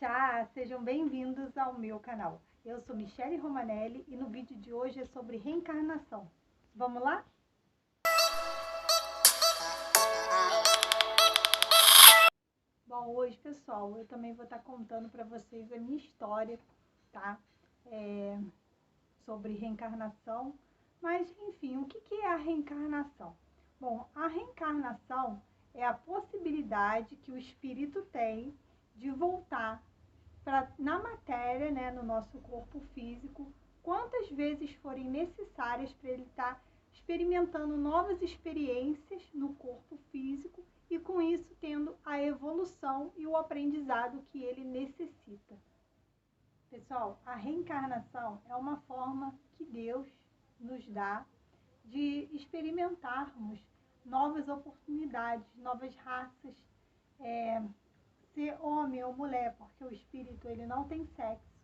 Tchau, sejam bem-vindos ao meu canal. Eu sou Michele Romanelli e no vídeo de hoje é sobre reencarnação. Vamos lá? Bom, hoje, pessoal, eu também vou estar contando para vocês a minha história, tá? Sobre reencarnação. Mas, enfim, o que é a reencarnação? Bom, a reencarnação é a possibilidade que o espírito tem de voltar na matéria, né, no nosso corpo físico, quantas vezes forem necessárias para ele estar experimentando novas experiências no corpo físico e com isso tendo a evolução e o aprendizado que ele necessita. Pessoal, a reencarnação é uma forma que Deus nos dá de experimentarmos novas oportunidades, novas raças, ser homem ou mulher, porque o espírito ele não tem sexo,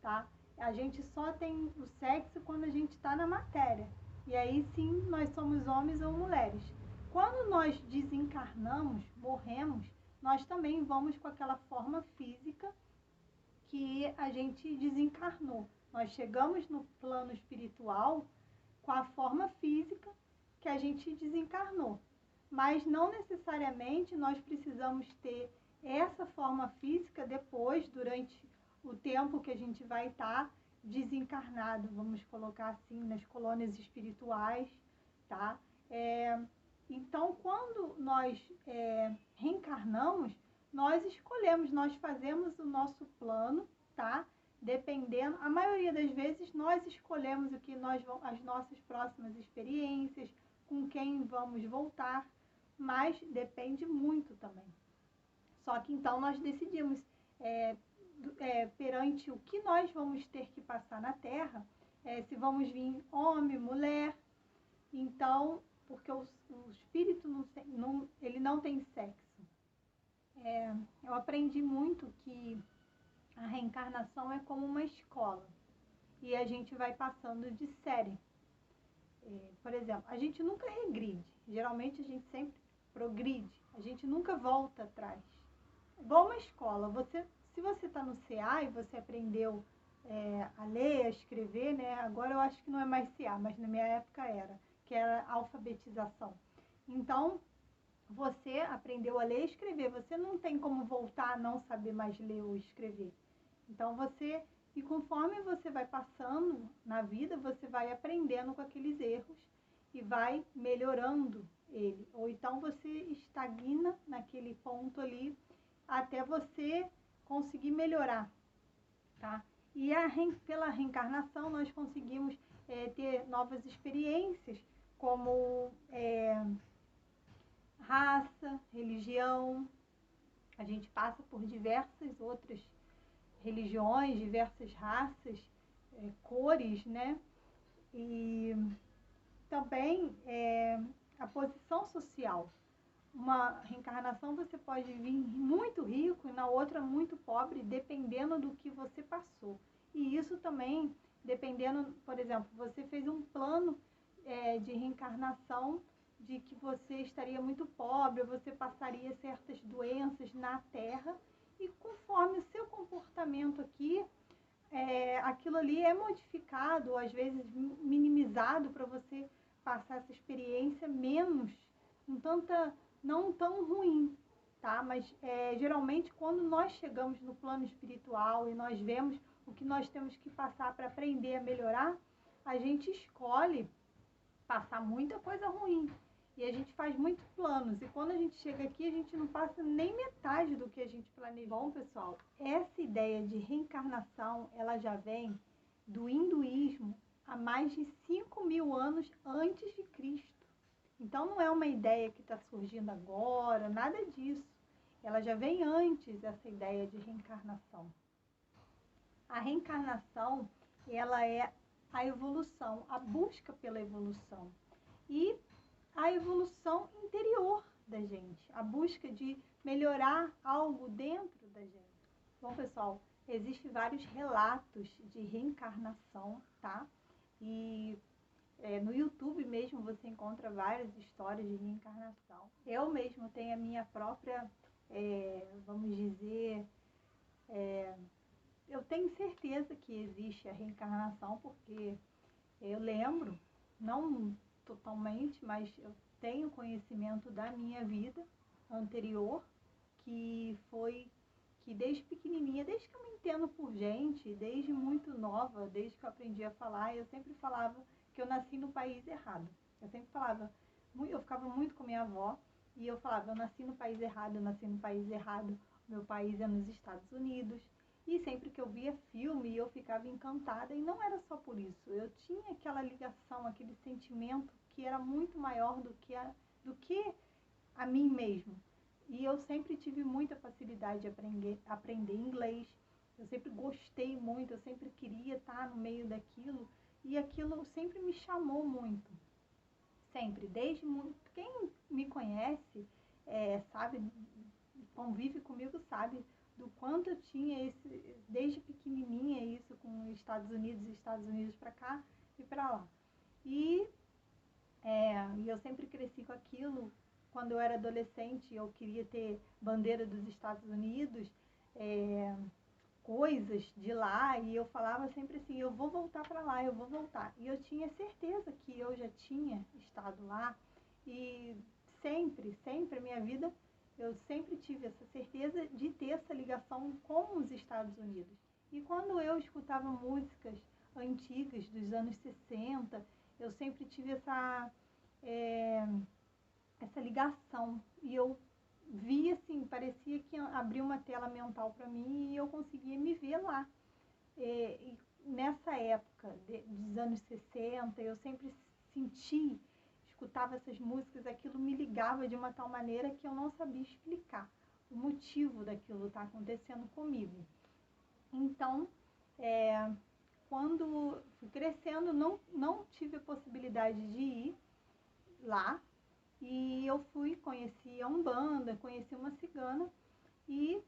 tá? A gente só tem o sexo quando a gente está na matéria. E aí sim nós somos homens ou mulheres. Quando nós desencarnamos, morremos, nós também vamos com aquela forma física que a gente desencarnou. Nós chegamos no plano espiritual com a forma física que a gente desencarnou. Mas não necessariamente nós precisamos ter essa forma física depois, durante o tempo que a gente vai estar desencarnado, vamos colocar assim, nas colônias espirituais, tá? Então, quando nós reencarnamos, nós escolhemos, nós fazemos o nosso plano, tá? Dependendo, a maioria das vezes nós escolhemos o que as nossas próximas experiências, com quem vamos voltar, mas depende muito também. Só que então nós decidimos, perante o que nós vamos ter que passar na Terra, se vamos vir homem, mulher, então, porque o espírito ele não tem sexo. Eu aprendi muito que a reencarnação é como uma escola e a gente vai passando de série. Por exemplo, a gente nunca regride, geralmente a gente sempre progride, a gente nunca volta atrás. Igual uma escola, se você está no CA e você aprendeu a ler, a escrever, né? Agora eu acho que não é mais CA, mas na minha época que era alfabetização. Então, você aprendeu a ler e escrever, você não tem como voltar a não saber mais ler ou escrever. Então, e conforme você vai passando na vida, você vai aprendendo com aqueles erros e vai melhorando ele. Ou então você estagna naquele ponto ali até você conseguir melhorar, tá? E pela reencarnação nós conseguimos ter novas experiências, como raça, religião. A gente passa por diversas outras religiões, diversas raças, cores, né? E também a posição social. Uma reencarnação você pode vir muito rico e na outra muito pobre, dependendo do que você passou. E isso também, dependendo, por exemplo, você fez um plano de reencarnação de que você estaria muito pobre, você passaria certas doenças na Terra, e conforme o seu comportamento aqui, aquilo ali é modificado, ou às vezes minimizado, para você passar essa experiência menos, não tão ruim, tá? Mas geralmente quando nós chegamos no plano espiritual e nós vemos o que nós temos que passar para aprender a melhorar, a gente escolhe passar muita coisa ruim. E a gente faz muitos planos. E quando a gente chega aqui, a gente não passa nem metade do que a gente planejou. Bom, pessoal, essa ideia de reencarnação, ela já vem do hinduísmo há mais de 5.000 anos antes de Cristo. Então não é uma ideia que está surgindo agora, nada disso. Ela já vem antes, essa ideia de reencarnação. A reencarnação, ela é a evolução, a busca pela evolução. E a evolução interior da gente, a busca de melhorar algo dentro da gente. Bom, pessoal, existem vários relatos de reencarnação, tá? E no YouTube mesmo você encontra várias histórias de reencarnação. Eu mesmo tenho a minha própria, vamos dizer, eu tenho certeza que existe a reencarnação, porque eu lembro, não totalmente, mas eu tenho conhecimento da minha vida anterior, que foi que desde pequenininha, desde que eu me entendo por gente, desde muito nova, desde que eu aprendi a falar, eu sempre falava que eu nasci no país errado. Eu sempre falava, eu ficava muito com minha avó, e eu falava, eu nasci no país errado, eu nasci no país errado, meu país é nos Estados Unidos. E sempre que eu via filme, eu ficava encantada, e não era só por isso. Eu tinha aquela ligação, aquele sentimento que era muito maior do que a mim mesmo. E eu sempre tive muita facilidade de aprender inglês. Eu sempre gostei muito, eu sempre queria estar no meio daquilo. E aquilo sempre me chamou muito. Sempre, desde muito. Quem me conhece, sabe, convive comigo, sabe do quanto eu tinha desde pequenininha, isso com Estados Unidos para cá e para lá. E eu sempre cresci com aquilo. Quando eu era adolescente, eu queria ter bandeira dos Estados Unidos, coisas de lá, e eu falava sempre assim, eu vou voltar para lá, eu vou voltar. E eu tinha certeza que eu já tinha estado lá, e sempre, sempre a minha vida, eu sempre tive essa certeza de ter essa ligação com os Estados Unidos. E quando eu escutava músicas antigas dos anos 60, eu sempre tive essa ligação. E eu via assim, parecia que abriu uma tela mental para mim e eu conseguia me ver lá. E nessa época dos anos 60, eu sempre escutava essas músicas, aquilo me ligava de uma tal maneira que eu não sabia explicar o motivo daquilo estar acontecendo comigo. Então, quando fui crescendo, não tive a possibilidade de ir lá, e eu conheci a Umbanda, conheci uma cigana, e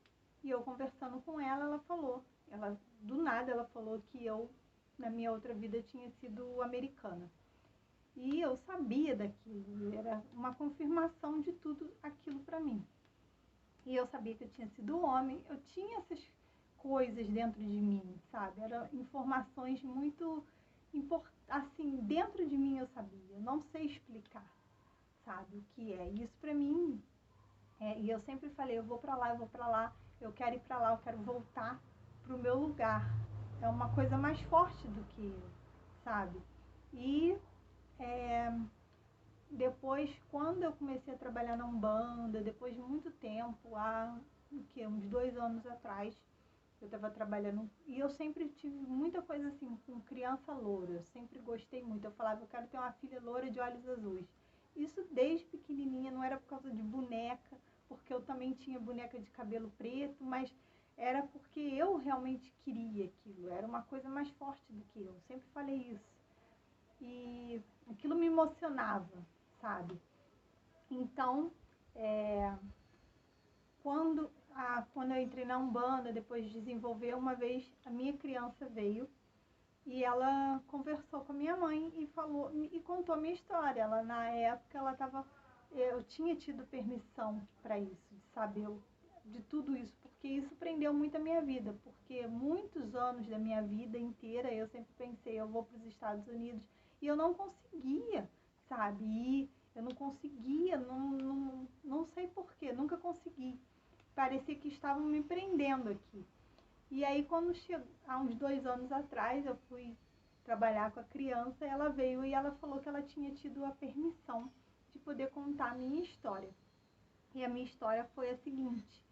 eu conversando com ela falou, do nada ela falou que eu, na minha outra vida, tinha sido americana. E eu sabia daquilo, era uma confirmação de tudo aquilo para mim. E eu sabia que eu tinha sido homem, eu tinha essas coisas dentro de mim, sabe? Eram informações muito importantes, assim, dentro de mim eu sabia, eu não sei explicar, sabe, o que é. Isso para mim, e eu sempre falei, eu vou para lá, eu quero ir para lá, eu quero voltar pro meu lugar. É uma coisa mais forte do que eu, sabe? E depois, quando eu comecei a trabalhar na Umbanda, depois de muito tempo, há uns 2 anos atrás, eu estava trabalhando, e eu sempre tive muita coisa assim, com criança loura, eu sempre gostei muito. Eu falava, eu quero ter uma filha loura de olhos azuis. Isso desde pequenininha, não era por causa de boneca, porque eu também tinha boneca de cabelo preto, mas era porque eu realmente queria aquilo, era uma coisa mais forte do que eu, sempre falei isso. E aquilo me emocionava, sabe? Então, quando eu entrei na Umbanda, depois de desenvolver, uma vez a minha criança veio e ela conversou com a minha mãe e falou e contou a minha história. Ela, na época, eu tinha tido permissão para isso, de saber de tudo isso, porque isso prendeu muito a minha vida, porque muitos anos da minha vida inteira eu sempre pensei, eu vou para os Estados Unidos, e eu não conseguia, sabe? E eu não conseguia, não sei porquê, nunca consegui. Parecia que estavam me prendendo aqui. E aí, quando chegou, há uns 2 anos atrás, eu fui trabalhar com a criança, ela veio e ela falou que ela tinha tido a permissão de poder contar a minha história. E a minha história foi a seguinte: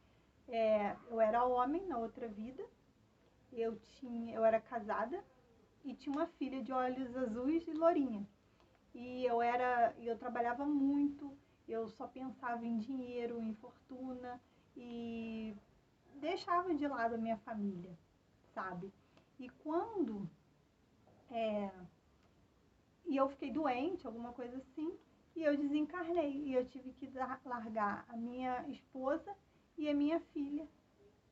eu era homem na outra vida, eu era casada e tinha uma filha de olhos azuis e lourinha. E eu trabalhava muito, eu só pensava em dinheiro, em fortuna, e deixava de lado a minha família, sabe? E quando eu fiquei doente, alguma coisa assim, e eu desencarnei, e eu tive que largar a minha esposa e a minha filha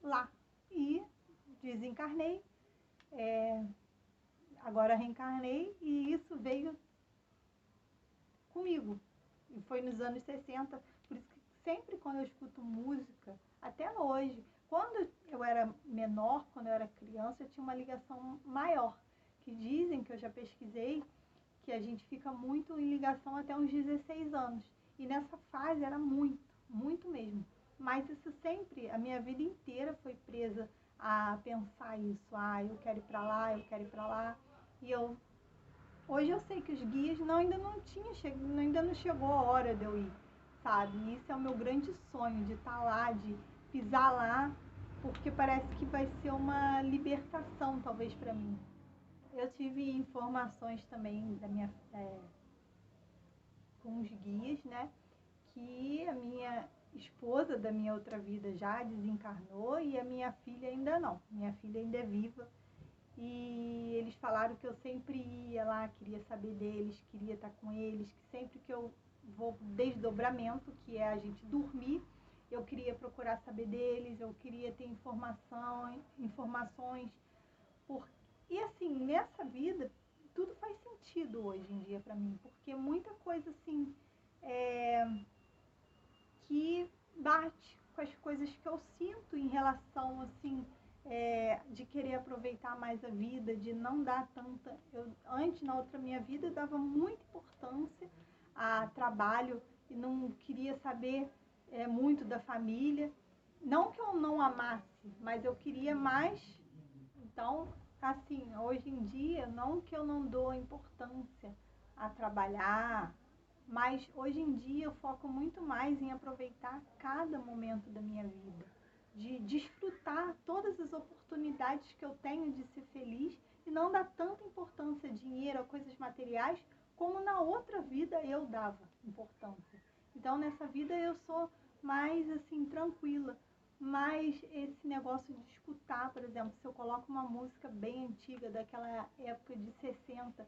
lá. E desencarnei, agora reencarnei, e isso veio comigo. E foi nos anos 60, por isso que sempre quando eu escuto música, até hoje, Quando eu era menor, quando eu era criança, eu tinha uma ligação maior, que dizem, que eu já pesquisei, que a gente fica muito em ligação até uns 16 anos. E nessa fase era muito, muito mesmo. Mas isso sempre, a minha vida inteira foi presa a pensar isso. Eu quero ir para lá, eu quero ir para lá. E hoje eu sei que os guias ainda não chegou a hora de eu ir, sabe? E isso é o meu grande sonho, de estar lá, de pisar lá, porque parece que vai ser uma libertação, talvez, para mim. Eu tive informações também com os guias, né? Que a minha esposa da minha outra vida já desencarnou e a minha filha ainda não. Minha filha ainda é viva. E eles falaram que eu sempre ia lá, queria saber deles, queria estar com eles, que sempre que eu vou desdobramento, que é a gente dormir, eu queria procurar saber deles, eu queria ter informações. E assim, nessa vida, tudo faz sentido hoje em dia para mim, porque muita coisa assim que bate com as coisas que eu sinto em relação assim de querer aproveitar mais a vida, de não dar tanta. Antes, na outra minha vida, eu dava muita importância a trabalho e não queria saber muito da família. Não que eu não amasse, mas eu queria mais. Então, assim, hoje em dia, não que eu não dou importância a trabalhar, mas hoje em dia eu foco muito mais em aproveitar cada momento da minha vida, de desfrutar todas as oportunidades que eu tenho de ser feliz e não dar tanta importância a dinheiro, a coisas materiais, como na outra vida eu dava importância. Então, nessa vida eu sou mais assim tranquila, mas esse negócio de escutar, por exemplo, se eu coloco uma música bem antiga, daquela época de 60,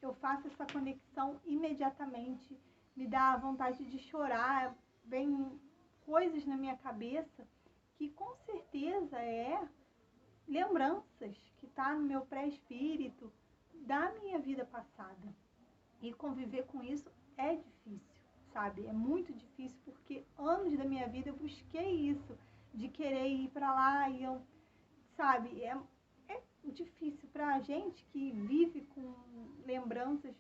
eu faço essa conexão imediatamente, me dá vontade de chorar, vem coisas na minha cabeça que com certeza lembranças que está no meu pré-espírito da minha vida passada. E conviver com isso é difícil, sabe? É muito difícil porque anos da minha vida eu busquei isso, de querer ir para lá e eu, sabe? É difícil para a gente que vive com lembranças,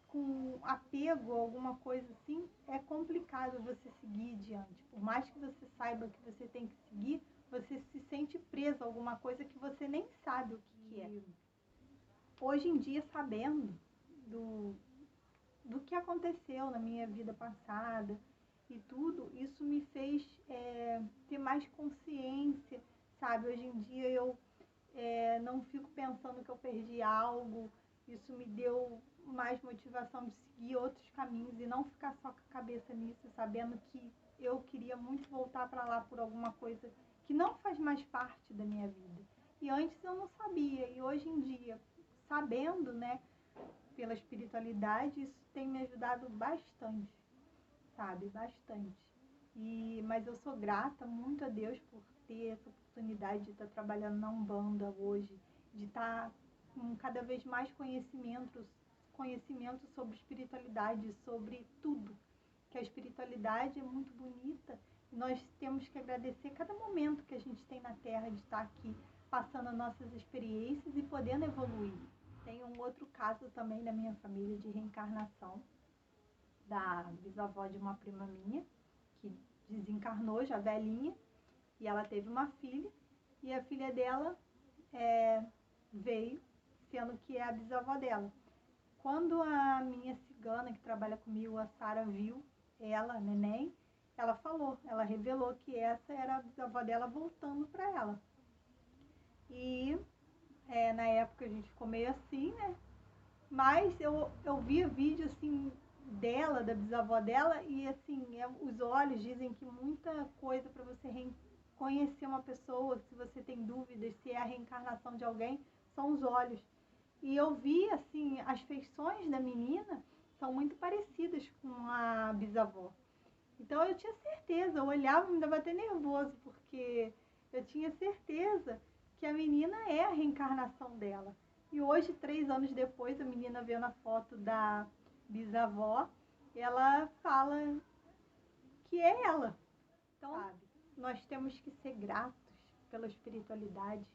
com apego a alguma coisa assim, é complicado você seguir adiante. Por mais que você saiba que você tem que seguir, você se sente preso a alguma coisa que você nem sabe o que é. Hoje em dia, sabendo do que aconteceu na minha vida passada e tudo, isso me fez ter mais consciência, sabe? Hoje em dia eu não fico pensando que eu perdi algo, isso me deu mais motivação de seguir outros caminhos e não ficar só com a cabeça nisso, sabendo que eu queria muito voltar para lá por alguma coisa que não faz mais parte da minha vida. E antes eu não sabia, e hoje em dia, sabendo, né, pela espiritualidade, isso tem me ajudado bastante, sabe? Bastante. Mas eu sou grata muito a Deus por ter essa oportunidade de estar trabalhando na Umbanda hoje, de estar com cada vez mais conhecimento sobre espiritualidade, sobre tudo. Que a espiritualidade é muito bonita e nós temos que agradecer cada momento que a gente tem na Terra de estar aqui, passando nossas experiências e podendo evoluir. Tem um outro caso também da minha família de reencarnação, da bisavó de uma prima minha, que desencarnou já velhinha, e ela teve uma filha, e a filha dela veio, sendo que é a bisavó dela. Quando a minha cigana, que trabalha comigo, a Sara, viu ela, a neném, ela revelou que essa era a bisavó dela voltando para ela. E na época a gente ficou meio assim, né? Mas eu via vídeo assim dela, da bisavó dela, e assim, os olhos dizem que muita coisa para você conhecer uma pessoa, se você tem dúvidas se é a reencarnação de alguém, são os olhos. E eu vi assim, as feições da menina são muito parecidas com a bisavó. Então eu tinha certeza, eu olhava e me dava até nervoso, porque eu tinha certeza que a menina é a reencarnação dela. E hoje, 3 anos depois, a menina vendo a foto da bisavó, ela fala que é ela. Então, sabe? nós temos que ser gratos pela espiritualidade,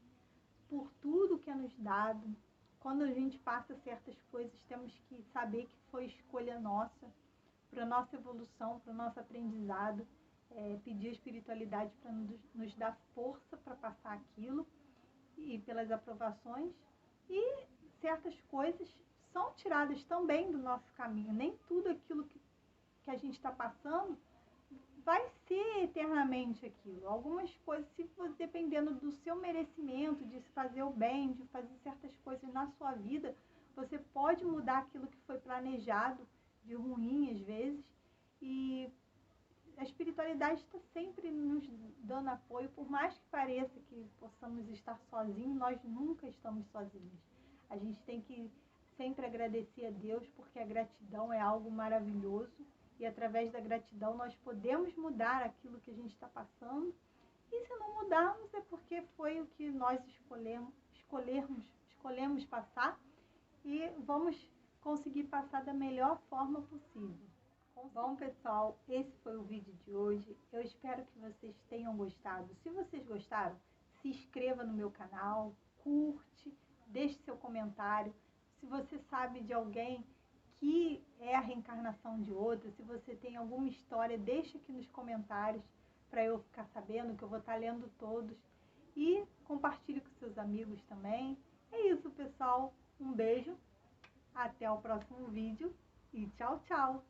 por tudo que é nos dado. Quando a gente passa certas coisas, temos que saber que foi escolha nossa, para a nossa evolução, para o nosso aprendizado, pedir a espiritualidade para nos dar força para passar aquilo e pelas aprovações. E certas coisas são tiradas também do nosso caminho. Nem tudo aquilo que a gente está passando vai ser eternamente aquilo. Algumas coisas, se dependendo do seu merecimento, de se fazer o bem, de fazer certas coisas na sua vida, você pode mudar aquilo que foi planejado de ruim às vezes. E a espiritualidade está sempre nos dando apoio, por mais que pareça que possamos estar sozinhos, nós nunca estamos sozinhos. A gente tem que sempre agradecer a Deus, porque a gratidão é algo maravilhoso. E através da gratidão nós podemos mudar aquilo que a gente está passando. E se não mudarmos é porque foi o que nós escolhemos passar, e vamos conseguir passar da melhor forma possível. Bom, pessoal, esse foi o vídeo de hoje. Eu espero que vocês tenham gostado. Se vocês gostaram, se inscreva no meu canal, curte, deixe seu comentário. Se você sabe de alguém que é a reencarnação de outra, se você tem alguma história, deixe aqui nos comentários para eu ficar sabendo, que eu vou estar lendo todos. E compartilhe com seus amigos também. É isso, pessoal. Um beijo, até o próximo vídeo e tchau, tchau!